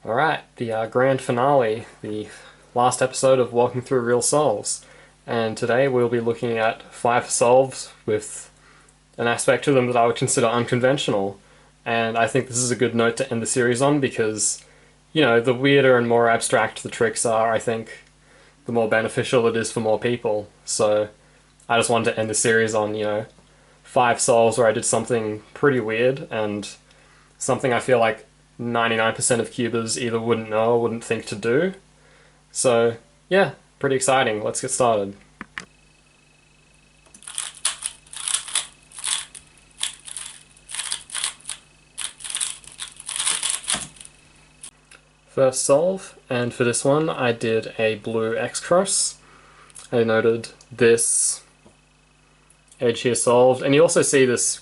Alright, the grand finale, the last episode of Walking Through Real Solves. And today we'll be looking at 5 solves with an aspect to them that I would consider unconventional. And I think this is a good note to end the series on because, the weirder and more abstract the tricks are, I think, the more beneficial it is for more people. So I just wanted to end the series on, 5 solves where I did something pretty weird and something I feel like 99% of cubers either wouldn't know or wouldn't think to do. So yeah, pretty exciting. Let's get started. First solve, and for this one I did a blue X-cross. I noted this edge here solved, and you also see this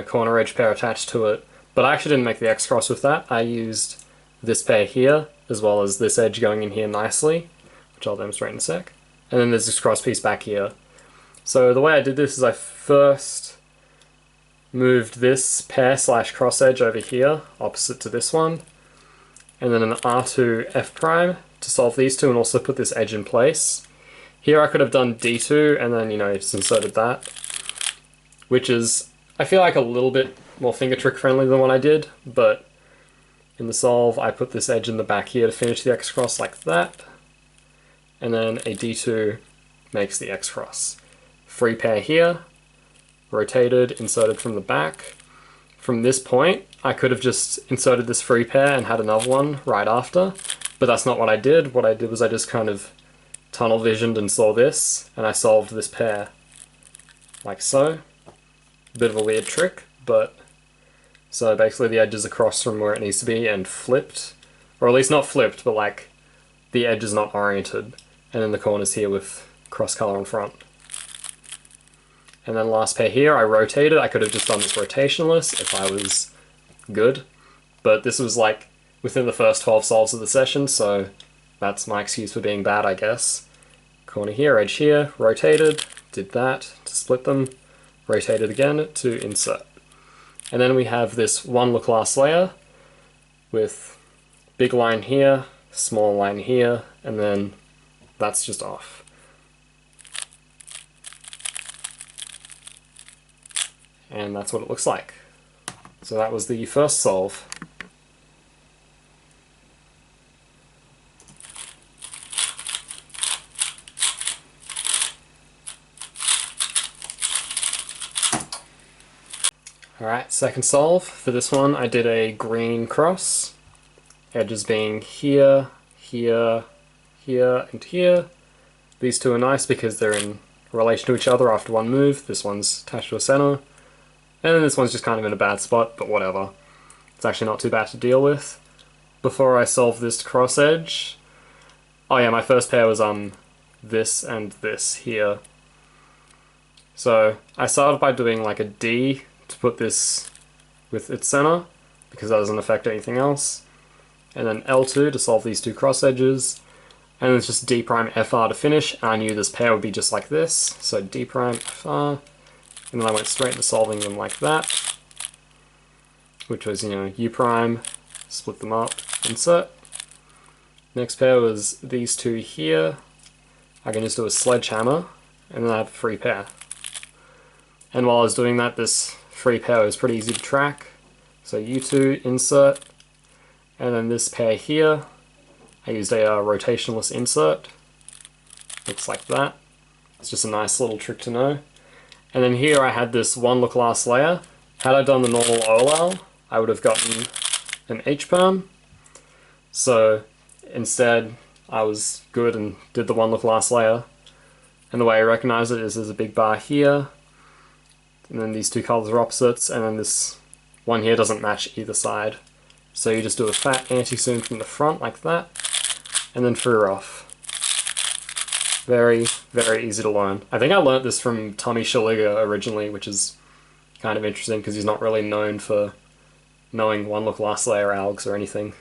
corner edge pair attached to it, but I actually didn't make the X-cross with that. I used this pair here, as well as this edge going in here nicely, which I'll demonstrate in a sec. And then there's this cross piece back here. So the way I did this is I first moved this pair slash cross edge over here, opposite to this one, and then an R2 F prime to solve these two and also put this edge in place. Here I could have done D2 and then, just inserted that, which is, I feel like a little bit more finger trick friendly than what I did, but in the solve I put this edge in the back here to finish the X cross like that, and then a D2 makes the X cross. Free pair here, rotated, inserted from the back. From this point I could have just inserted this free pair and had another one right after, but that's not what I did. What I did was I just kind of tunnel visioned and saw this, and I solved this pair like so. Bit of a weird trick, but so basically the edge is across from where it needs to be and flipped, or at least not flipped, but like the edge is not oriented, and then the corners here with cross color in front. And then last pair here I rotated. I could have just done this rotationless if I was good, but this was like within the first 12 solves of the session, so that's my excuse for being bad, I guess. Corner here, edge here, rotated, did that to split them, rotated again to insert. And then we have this one look last layer with big line here, small line here, and then that's just off. And that's what it looks like. So that was the first solve. Alright, second solve. For this one I did a green cross. Edges being here, here, here, and here. These two are nice because they're in relation to each other after one move. This one's attached to a center. And then this one's just kind of in a bad spot, but whatever. It's actually not too bad to deal with. Before I solve this cross edge... Oh yeah, my first pair was this and this here. So I started by doing like a D to put this with its center, because that doesn't affect anything else. And then L2 to solve these two cross edges. And then it's just D prime FR to finish, and I knew this pair would be just like this. So D prime FR. And then I went straight to solving them like that, which was, U prime, split them up, insert. Next pair was these two here. I can just do a sledgehammer, and then I have a free pair. And while I was doing that, this free pair was pretty easy to track. So U2, insert, and then this pair here, I used a rotationless insert. Looks like that. It's just a nice little trick to know. And then here I had this one look last layer. Had I done the normal OLL, I would have gotten an H-perm. So instead, I was good and did the one look last layer. And the way I recognize it is there's a big bar here, and then these two colors are opposites, and then this one here doesn't match either side. So you just do a fat anti-zoom from the front like that, and then through off. Very, very easy to learn. I think I learnt this from Tommy Shaliga originally, which is kind of interesting because he's not really known for knowing one look last layer algs or anything.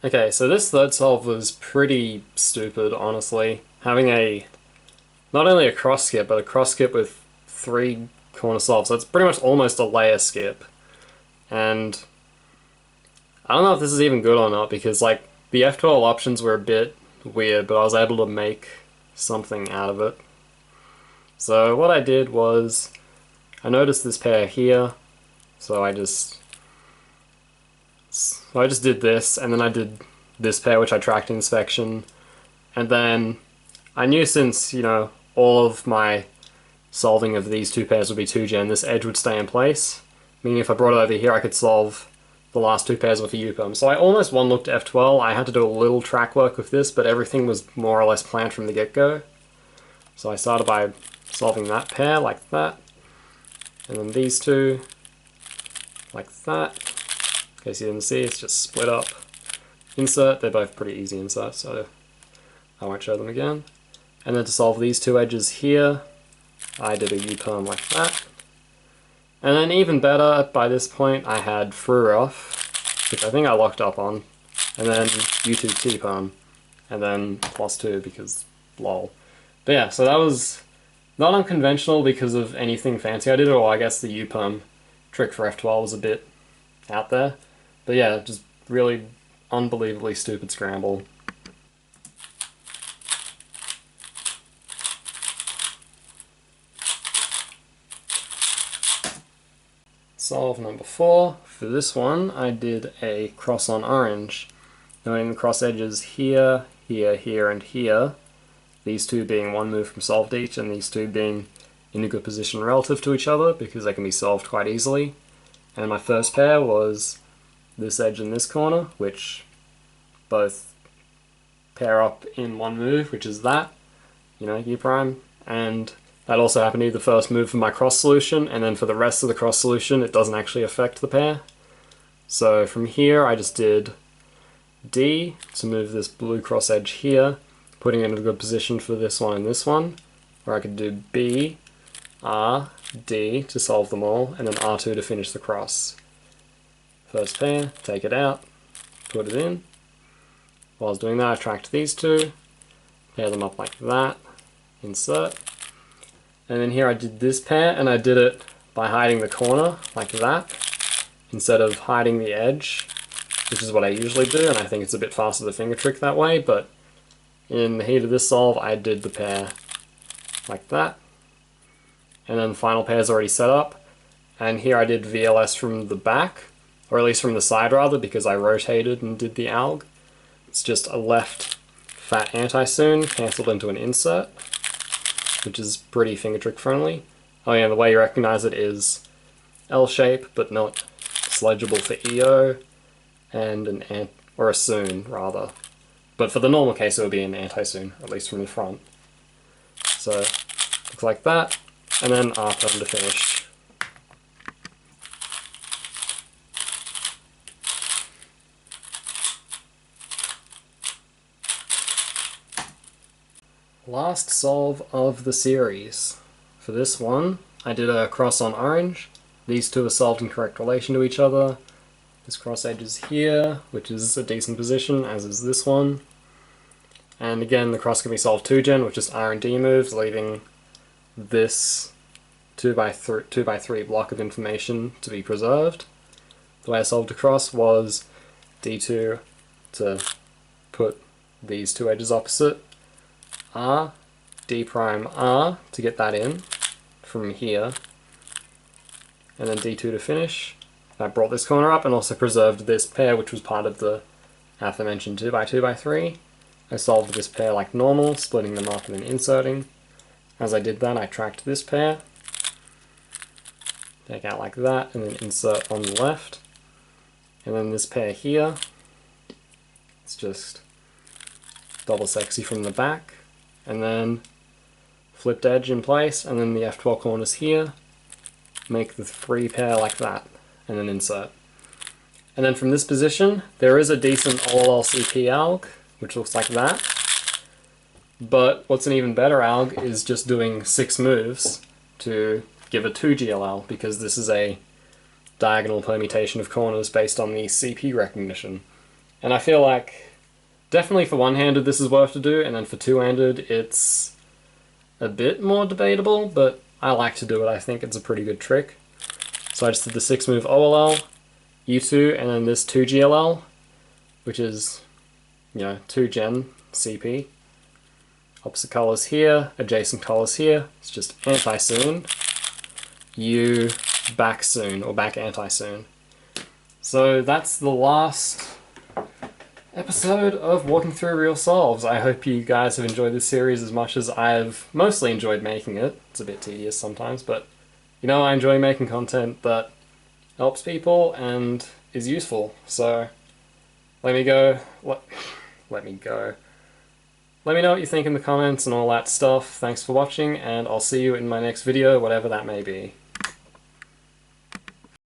Okay, so this third solve was pretty stupid, honestly. Having not only a cross skip, but a cross skip with 3 corner solves. So it's pretty much almost a layer skip. And I don't know if this is even good or not, because like the F12 options were a bit weird, but I was able to make something out of it. So what I did was, I noticed this pair here, so I just did this, and then I did this pair, which I tracked inspection, and then I knew, since, you know, all of my solving of these 2 pairs would be 2gen, this edge would stay in place, meaning if I brought it over here I could solve the last 2 pairs with a U-perm. So I almost one-looked F12. I had to do a little track work with this, but everything was more or less planned from the get-go. So I started by solving that pair like that, and then these 2 like that. In case you didn't see, it's just split up. Insert, they're both pretty easy inserts, so I won't show them again. And then to solve these 2 edges here, I did a U-perm like that. And then even better, by this point I had through off, which I think I locked up on, and then U2 T-perm, and then +2 because lol. But yeah, so that was not unconventional because of anything fancy I did, or I guess the U-perm trick for F12 was a bit out there. But yeah, just really unbelievably stupid scramble. Solve number 4. For this one, I did a cross on orange, knowing the cross edges here, here, here, and here. These 2 being 1 move from solved each, and these 2 being in a good position relative to each other, because they can be solved quite easily. And my first pair was this edge and this corner, which both pair up in 1 move, which is that, you know, U prime, and that also happened to be the first move for my cross solution, and then for the rest of the cross solution it doesn't actually affect the pair. So from here I just did D to move this blue cross edge here, putting it in a good position for this one and this one, where I could do B, R, D to solve them all, and then R2 to finish the cross. First pair, take it out, put it in. While I was doing that I tracked these 2, pair them up like that, insert. And then here I did this pair, and I did it by hiding the corner, like that, instead of hiding the edge, which is what I usually do, and I think it's a bit faster to finger trick that way, but in the heat of this solve I did the pair like that. And then the final pair is already set up, and here I did VLS from the back, or at least from the side rather, because I rotated and did the alg. It's just a left fat anti-soon cancelled into an insert, which is pretty finger trick friendly. Oh yeah, the way you recognize it is L shape, but not sledgeable for EO, and or a soon rather. But for the normal case it would be an anti-soon, at least from the front. So looks like that, and then R-perm to finish. Last solve of the series. For this one, I did a cross on orange. These 2 are solved in correct relation to each other. This cross edge is here, which is a decent position, as is this one. And again, the cross can be solved 2gen with just R and D moves, leaving this 2x3 block of information to be preserved. The way I solved a cross was D2 to put these 2 edges opposite, R, D prime R to get that in from here, and then D2 to finish. I brought this corner up and also preserved this pair, which was part of the aforementioned 2x2x3. I solved this pair like normal, splitting them up and then inserting. As I did that, I tracked this pair, take out like that, and then insert on the left. And then this pair here, it's just double sexy from the back, and then flipped edge in place, and then the F12 corners here, make the 3 pair like that, and then insert. And then from this position, there is a decent all LCP alg, which looks like that. But what's an even better alg is just doing 6 moves to give a 2 GLL, because this is a diagonal permutation of corners based on the CP recognition. And I feel like definitely for one-handed this is worth to do, and then for two-handed it's a bit more debatable, but I like to do it. I think it's a pretty good trick. So I just did the 6-move OLL, U2, and then this 2GLL, which is, 2-gen CP. Opposite colors here, adjacent colors here. It's just anti-soon, U, back soon, or back anti-soon. So that's the last episode of Walking Through Real Solves. I hope you guys have enjoyed this series as much as I've mostly enjoyed making it. It's a bit tedious sometimes, but I enjoy making content that helps people and is useful. So let me know what you think in the comments and all that stuff. Thanks for watching, and I'll see you in my next video, whatever that may be.